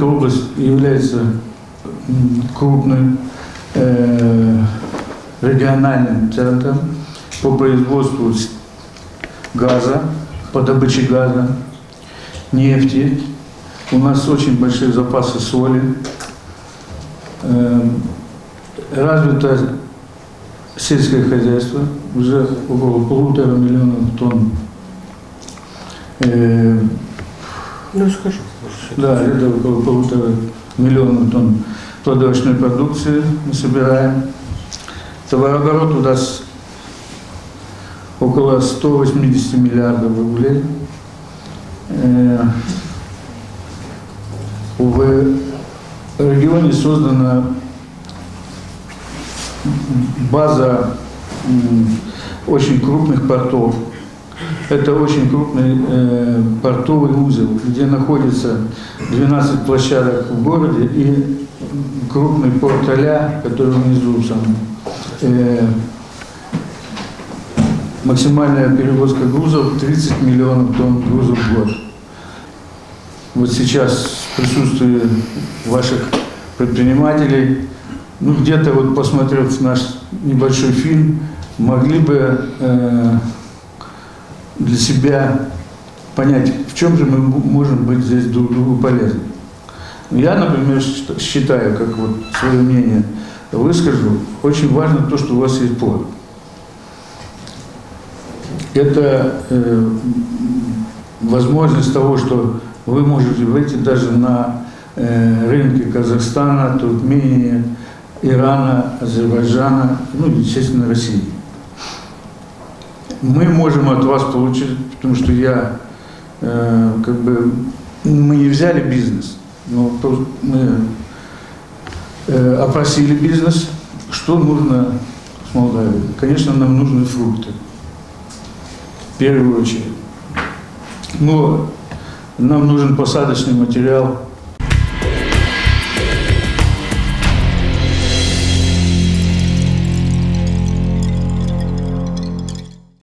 Ульяновская область является крупным региональным центром по производству газа, по добыче газа, нефти. У нас очень большие запасы соли. Развито сельское хозяйство, уже около 1,5 миллиона тонн. Ну, скажу. Да, это около 1,5 миллиона тонн плодовочной продукции мы собираем. Товарооборот у нас около 180 миллиардов рублей. В регионе создана база очень крупных портов. Это очень крупный портовый узел, где находится 12 площадок в городе и крупный порт Аля, который внизу сам. Максимальная перевозка грузов 30 миллионов тонн грузов в год. Вот сейчас в присутствии ваших предпринимателей, ну где-то вот посмотрев наш небольшой фильм, могли бы для себя понять, в чем же мы можем быть здесь друг другу полезны. Я, например, считаю, как вот свое мнение выскажу, очень важно то, что у вас есть порт. Это возможность того, что вы можете выйти даже на рынки Казахстана, Туркмении, Ирана, Азербайджана, ну, естественно, России. Мы можем от вас получить, потому что мы не взяли бизнес, но мы опросили бизнес, что нужно с Молдавией. Конечно, нам нужны фрукты, в первую очередь. Но нам нужен посадочный материал,